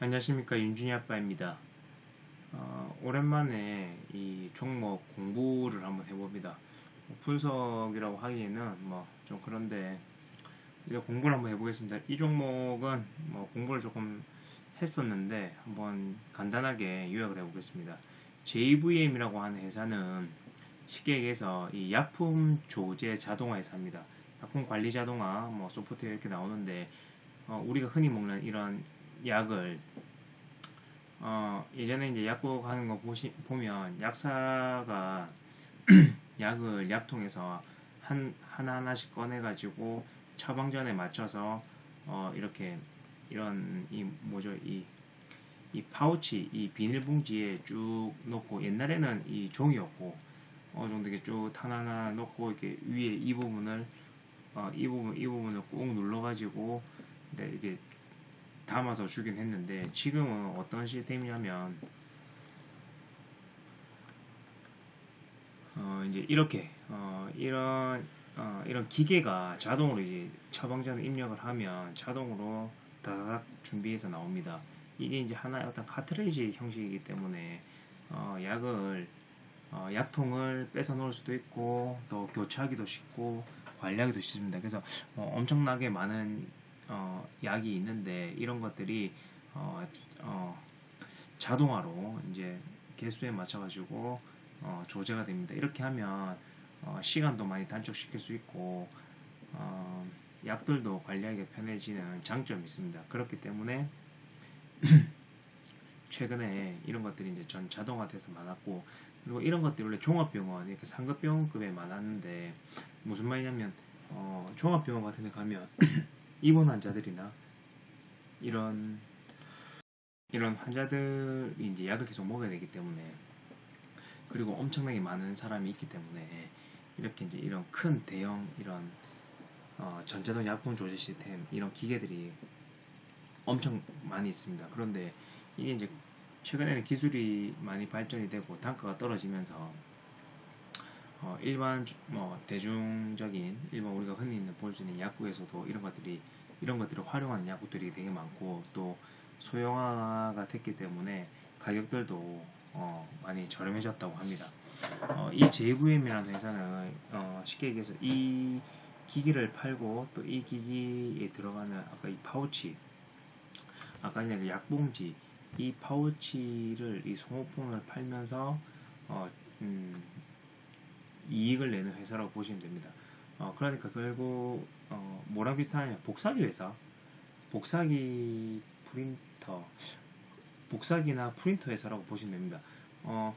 안녕하십니까, 윤준이 아빠입니다. 오랜만에 이 종목 공부를 한번 해봅니다. 분석이라고 하기에는 뭐 좀 그런데 이제 공부를 한번 해보겠습니다. 이 종목은 뭐 공부를 조금 했었는데 한번 간단하게 요약을 해보겠습니다. JVM이라고 하는 회사는 쉽게 얘기해서 이 약품 조제 자동화 회사입니다. 약품 관리 자동화, 뭐 소프트웨어 이렇게 나오는데 우리가 흔히 먹는 이런 약을 예전에 이제 약국 하는 거 보면 약사가 약을 약통에서 하나하나씩 꺼내가지고 처방전에 맞춰서 이렇게 이런 이 뭐죠 이 파우치 이 비닐봉지에 쭉 넣고 옛날에는 이 종이였고 어느 정도 이렇게 쭉 하나하나 넣고 이렇게 위에 이 부분을 꾹 눌러가지고 이게 담아서 주긴 했는데 지금은 어떤 시스템이냐면 이제 이렇게 이런 기계가 자동으로 이제 처방전을 입력을 하면 자동으로 다닥 준비해서 나옵니다. 이게 이제 하나의 어떤 카트리지 형식이기 때문에 약을 약통을 뺏어 넣을 수도 있고 또 교체하기도 쉽고 관리하기도 쉽습니다. 그래서 엄청나게 많은 약이 있는데 이런 것들이 어, 어, 자동화로 이제 개수에 맞춰가지고 조제가 됩니다. 이렇게 하면 시간도 많이 단축시킬 수 있고 어, 약들도 관리하기가 편해지는 장점이 있습니다. 그렇기 때문에 최근에 이런 것들이 이제 전 자동화돼서 많았고 그리고 이런 것들이 원래 종합병원 이렇게 상급병급에 많았는데 무슨 말이냐면 종합병원 같은 데 가면 입원 환자들이나 이런 이런 환자들이 이제 약을 계속 먹어야 되기 때문에 그리고 엄청나게 많은 사람이 있기 때문에 이렇게 이제 이런 큰 대형 이런 전자동 약품 조제 시스템 이런 기계들이 엄청 많이 있습니다. 그런데 이게 이제 최근에는 기술이 많이 발전이 되고 단가가 떨어지면서 일반 뭐 대중적인 일반 우리가 흔히 볼 수 있는 약국에서도 이런 것들을 활용하는 약국들이 되게 많고 또 소형화가 됐기 때문에 가격들도 많이 저렴해졌다고 합니다. 이 JVM이라는 회사는 쉽게 얘기해서 이 기기를 팔고 또 이 기기에 들어가는 아까 이 파우치 아까 그냥 그 약봉지 이 파우치를 이 소모품을 팔면서 어, 음, 이익을 내는 회사라고 보시면 됩니다. 그러니까 결국 뭐랑 비슷하냐 복사기 회사 복사기 프린터 복사기나 프린터 회사라고 보시면 됩니다. 어,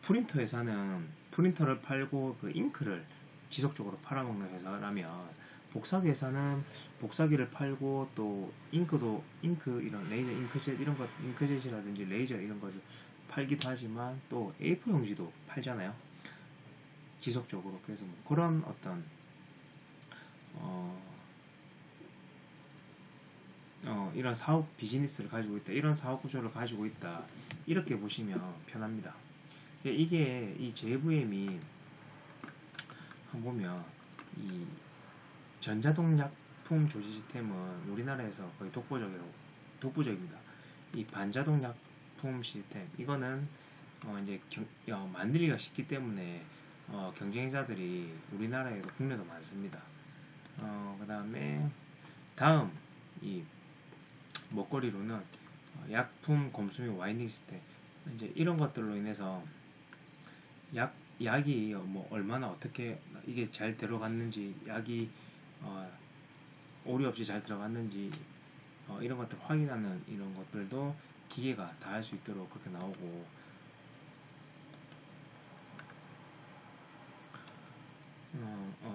프린터 회사는 프린터를 팔고 그 잉크를 지속적으로 팔아먹는 회사라면 복사기 회사는 복사기를 팔고 또 잉크 이런 레이저 잉크젯 이런 것 잉크젯이라든지 레이저 이런 것을 팔기도 하지만 또 A4 용지도 팔잖아요. 지속적으로 그래서 뭐 그런 어떤 어, 이런 사업 비즈니스를 가지고 있다 이런 사업 구조를 가지고 있다 이렇게 보시면 편합니다. 이게 이 JVM이 한번 보면 이 전자동약품 조지 시스템은 우리나라에서 거의 독보적입니다. 이 반자동 약품 시스템 이거는 이제 만들기가 쉽기 때문에 경쟁자들이 우리나라에도 국내도 많습니다. 그 다음에 다음 이 먹거리로는 약품 검수 및 와이닝 시스템 이제 이런 것들로 인해서 약이 뭐 얼마나 어떻게 이게 잘 들어갔는지 약이 어, 오류 없이 잘 들어갔는지 이런 것들 확인하는 이런 것들도 기계가 다 할 수 있도록 그렇게 나오고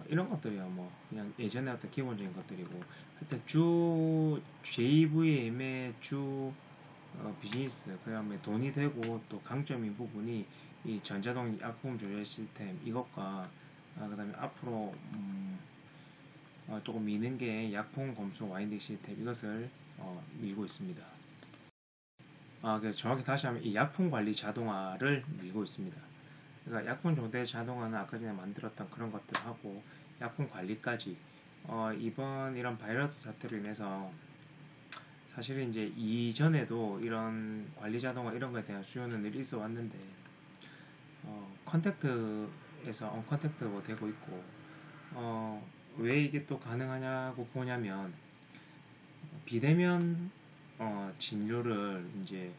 이런 것들이야 뭐 그냥 예전에 어떤 기본적인 것들이고 하여튼 주 JVM의 주 비즈니스 그 다음에 돈이 되고 또 강점인 부분이 이 전자동 약품 조절 시스템 이것과 그 다음에 앞으로 조금 미는 게 약품 검수 와인딩 시스템 이것을 밀고 있습니다. 그래서 정확히 다시 하면 이 약품 관리 자동화를 밀고 있습니다. 그러니까 약품 조대 자동화는 아까 전에 만들었던 그런 것들하고 약품 관리까지 이번 이런 바이러스 사태로 인해서 사실은 이제 이전에도 이런 관리 자동화 이런 거에 대한 수요는 늘 있어 왔는데 컨택트에서 언컨택트가 되고 있고 왜 이게 또 가능하냐고 보냐면 비대면 진료를 이제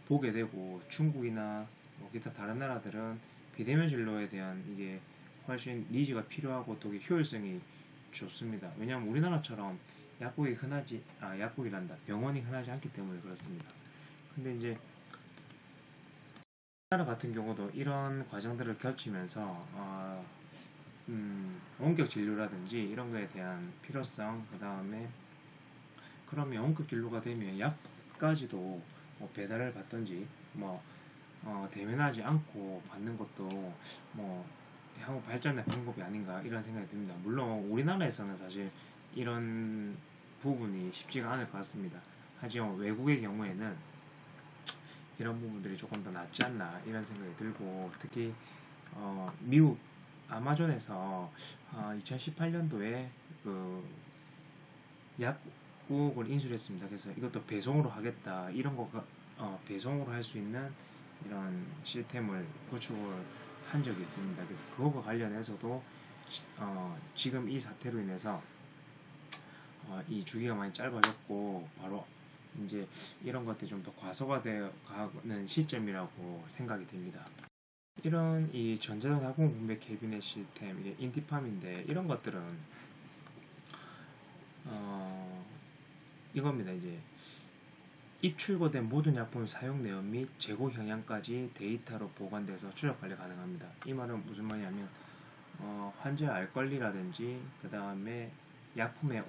보게 되고 중국이나 뭐 기타 다른 나라들은 비대면 진료에 대한 이게 훨씬 니즈가 필요하고 또 효율성이 좋습니다. 왜냐하면 우리나라처럼 약국이란다. 병원이 흔하지 않기 때문에 그렇습니다. 근데 이제 우리나라 같은 경우도 이런 과정들을 겪으면서 원격 진료라든지 이런 거에 대한 필요성, 그 다음에 그러면 원격 진료가 되면 약까지도 뭐 배달을 받든지 뭐 대면하지 않고 받는 것도 뭐 향후 발전의 방법이 아닌가 이런 생각이 듭니다. 물론 우리나라에서는 사실 이런 부분이 쉽지가 않을 것 같습니다. 하지만 외국의 경우에는 이런 부분들이 조금 더 낫지 않나 이런 생각이 들고 특히 미국 아마존에서 2018년도에 그 약국을 인수를 했습니다. 그래서 이것도 배송으로 하겠다 이런 거 배송으로 할 수 있는 이런 시스템을 구축을 한 적이 있습니다. 그래서 그거와 관련해서도 지금 이 사태로 인해서 이 주기가 많이 짧아졌고 바로 이제 이런 것들이 좀 더 과소화되어 가는 시점이라고 생각이 됩니다. 이런 이 전자동 약품 분배 캐비넷 시스템, 이게 인티팜인데 이런 것들은 어, 이겁니다. 이제 입출고된 모든 약품의 사용 내용 및 재고 형량까지 데이터로 보관돼서 추적 관리 가능합니다. 이 말은 무슨 말이냐면 환자의 알 권리라든지 그 다음에 약품의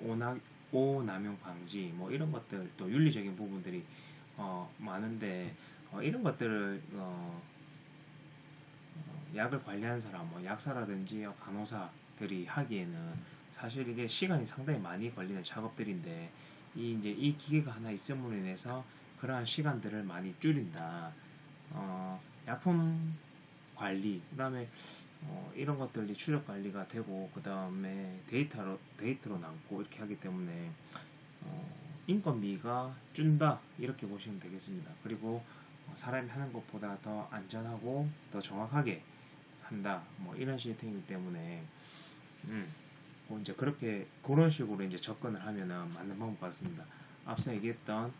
오남용 방지 뭐 이런 것들 또 윤리적인 부분들이 많은데 이런 것들을 약을 관리하는 사람, 뭐 약사라든지 간호사들이 하기에는 사실 이게 시간이 상당히 많이 걸리는 작업들인데 이제 이 기계가 하나 있음으로 인해서 그러한 시간들을 많이 줄인다. 약품 관리, 그다음에 이런 것들이 추적 관리가 되고 그다음에 데이터로 남고 이렇게 하기 때문에 인건비가 준다 이렇게 보시면 되겠습니다. 그리고 사람이 하는 것보다 더 안전하고 더 정확하게 한다. 뭐 이런 시스템이기 때문에 뭐 이제 그렇게 그런 식으로 이제 접근을 하면은 맞는 방법 같습니다. 앞서 얘기했던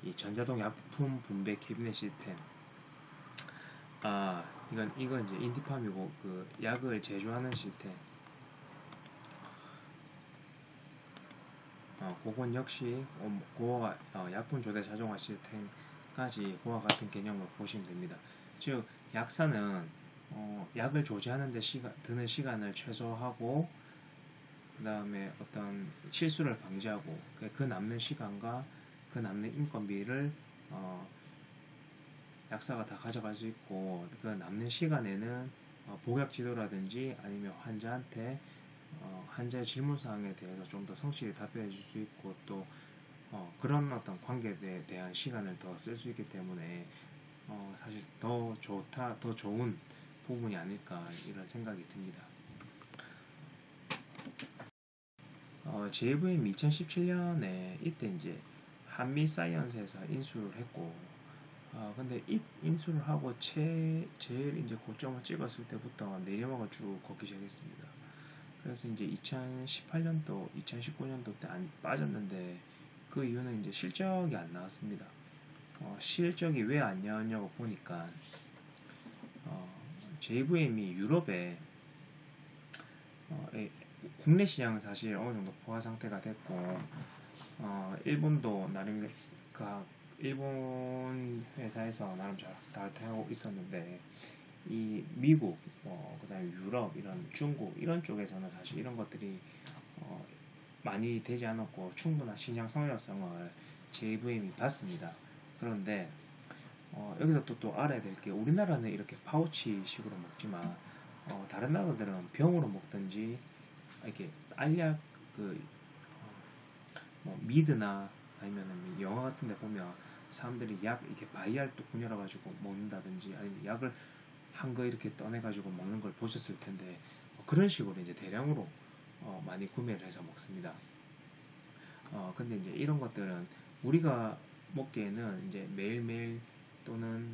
이 전자동 약품 분배 캐비넷 시스템. 이건 이제 인디팜이고 그 약을 제조하는 시스템. 그건 역시 그와 약품 조달 자동화 시스템까지 그와 같은 개념으로 보시면 됩니다. 즉 약사는 약을 조제하는 데 드는 시간을 최소화하고 그 다음에 어떤 실수를 방지하고 그 남는 시간과 그 남는 인건비를 약사가 다 가져갈 수 있고 그 남는 시간에는 복약 지도라든지 아니면 환자의 질문 사항에 대해서 좀 더 성실히 답변해 줄 수 있고 또 그런 어떤 관계에 대한 시간을 더 쓸 수 있기 때문에 사실 더 좋다, 더 좋은 부분이 아닐까 이런 생각이 듭니다. JVM 2017년에 이때 이제 한미 사이언스에서 인수를 했고 근데 이 인수를 하고 제일 이제 고점을 찍었을 때부터 내리막을 쭉 걷기 시작했습니다. 그래서 이제 2018년도, 2019년도 때 안 빠졌는데 그 이유는 이제 실적이 안 나왔습니다. 실적이 왜 안 나왔냐고 보니까 JVM이 유럽에 국내 시장은 사실 어느 정도 포화 상태가 됐고 일본도 나름 일본 회사에서 나름 잘 타고 있었는데 이 미국, 그다음에 유럽, 이런 중국 이런 쪽에서는 사실 이런 것들이 많이 되지 않았고 충분한 시장 성역성을 JVM이 받습니다. 그런데 여기서 또 알아야 될 게 우리나라는 이렇게 파우치식으로 먹지만 다른 나라들은 병으로 먹든지 이렇게 알약 뭐 미드나 아니면 영화 같은 데 보면 사람들이 약 이렇게 바이알 뚜껑 열어가지고 먹는다든지 아니면 약을 한 거 이렇게 떠내가지고 먹는 걸 보셨을 텐데 그런 식으로 이제 대량으로 많이 구매를 해서 먹습니다. 근데 이제 이런 것들은 우리가 먹기에는 이제 매일매일 또는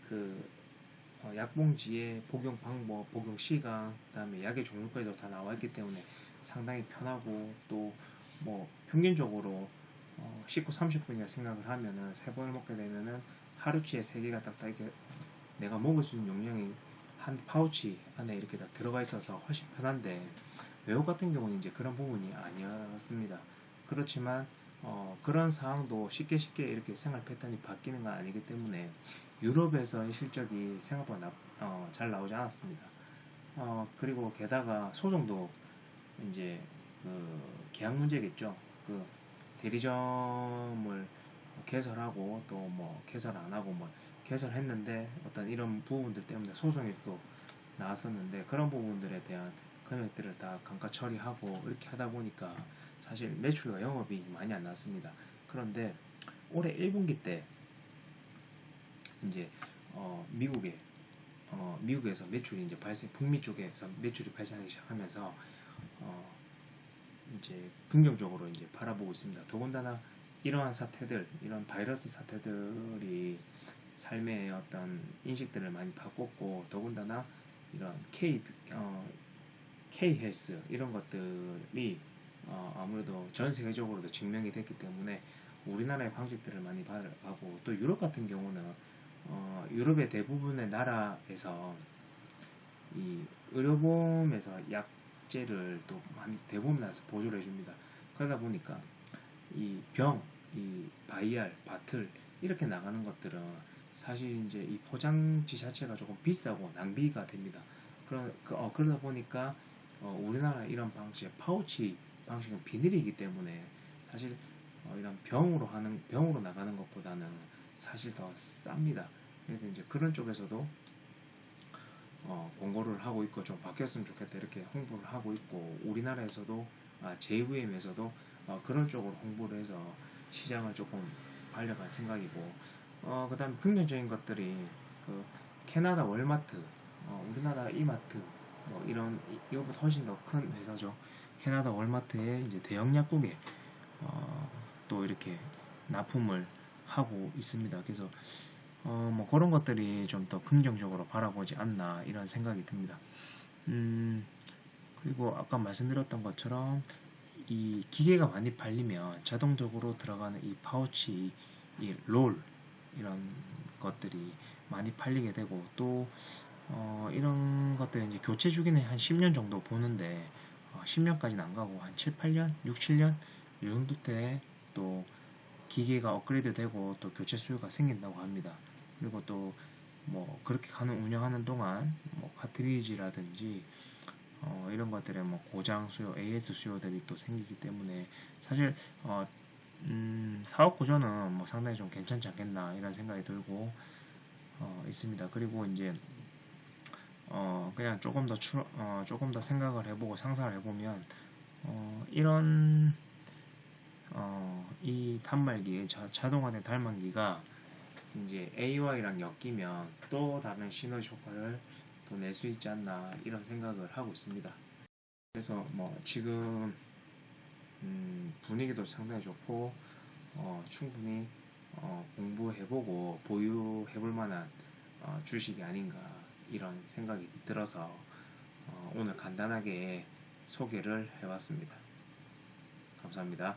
그 약봉지에 복용 방법, 복용 시간, 그다음에 약의 종류까지도 다 나와 있기 때문에 상당히 편하고 또 평균적으로 씻고 30분이라 생각을 하면은 세 번을 먹게 되면은 하루치에 세 개가 딱딱 이렇게 내가 먹을 수 있는 용량이 한 파우치 안에 이렇게 다 들어가 있어서 훨씬 편한데 외국 같은 경우는 이제 그런 부분이 아니었습니다. 그렇지만 그런 상황도 쉽게 이렇게 생활 패턴이 바뀌는 건 아니기 때문에 유럽에서의 실적이 생각보다 잘 나오지 않았습니다. 그리고 게다가 소송도 이제 그 계약 문제겠죠. 그 대리점을 개설하고 또 개설 안 하고 개설했는데 어떤 이런 부분들 때문에 소송이 또 나왔었는데 그런 부분들에 대한 금액들을 다 감가 처리하고 이렇게 하다 보니까 사실 매출과 영업이익이 많이 안 났습니다. 그런데 올해 1분기 때 이제 미국에서 매출이 이제 북미 쪽에서 매출이 발생하기 시작하면서 어, 이제 긍정적으로 이제 바라보고 있습니다. 더군다나 이러한 사태들, 이런 바이러스 사태들이 삶의 어떤 인식들을 많이 바꿨고, 더군다나 이런 K 헬스 이런 것들이 아무래도 전 세계적으로도 증명이 됐기 때문에 우리나라의 방식들을 많이 받아가고 또 유럽 같은 경우는 유럽의 대부분의 나라에서 이 의료보험에서 약제를 또 대부분 나라에서 보조를 해줍니다. 그러다 보니까 이 바이알, 바틀 이렇게 나가는 것들은 사실 이제 이 포장지 자체가 조금 비싸고 낭비가 됩니다. 그러다 보니까 우리나라 이런 방식의 파우치 방식은 비닐이기 때문에 사실 이런 병으로 나가는 것보다는 사실 더 쌉니다. 그래서 이제 그런 쪽에서도 권고를 하고 있고 좀 바뀌었으면 좋겠다 이렇게 홍보를 하고 있고 우리나라에서도 JVM에서도 그런 쪽으로 홍보를 해서 시장을 조금 발려갈 생각이고 그 다음에 긍정적인 것들이 그 캐나다 월마트 우리나라 이마트 이거보다 훨씬 더 큰 회사죠. 캐나다 월마트의 이제 대형 약국에 또 이렇게 납품을 하고 있습니다. 그래서 그런 것들이 좀 더 긍정적으로 바라보지 않나 이런 생각이 듭니다. 그리고 아까 말씀드렸던 것처럼 이 기계가 많이 팔리면 자동적으로 들어가는 이 파우치, 이 롤 이런 것들이 많이 팔리게 되고 또 이런 것들이 이제 교체 주기는 한 10년 정도 보는데 10년까지는 안 가고 한 7, 8년, 6, 7년 이 정도 때 또 기계가 업그레이드 되고 또 교체 수요가 생긴다고 합니다. 그리고 또 그렇게 운영하는 동안 카트리지라든지 이런 것들의 고장 수요, AS 수요들이 또 생기기 때문에 사실 사업 구조는 상당히 좀 괜찮지 않겠나 이런 생각이 들고 있습니다. 그리고 이제 그냥 조금 더 생각을 해보고 상상을 해보면 이런 이 단말기의 자동화된 단말기가 이제 AI랑 엮이면 또 다른 시너지 효과를 또 낼 수 있지 않나 이런 생각을 하고 있습니다. 그래서 지금 분위기도 상당히 좋고 충분히 공부해보고 보유해볼 만한 주식이 아닌가 이런 생각이 들어서 오늘 간단하게 소개를 해봤습니다. 감사합니다.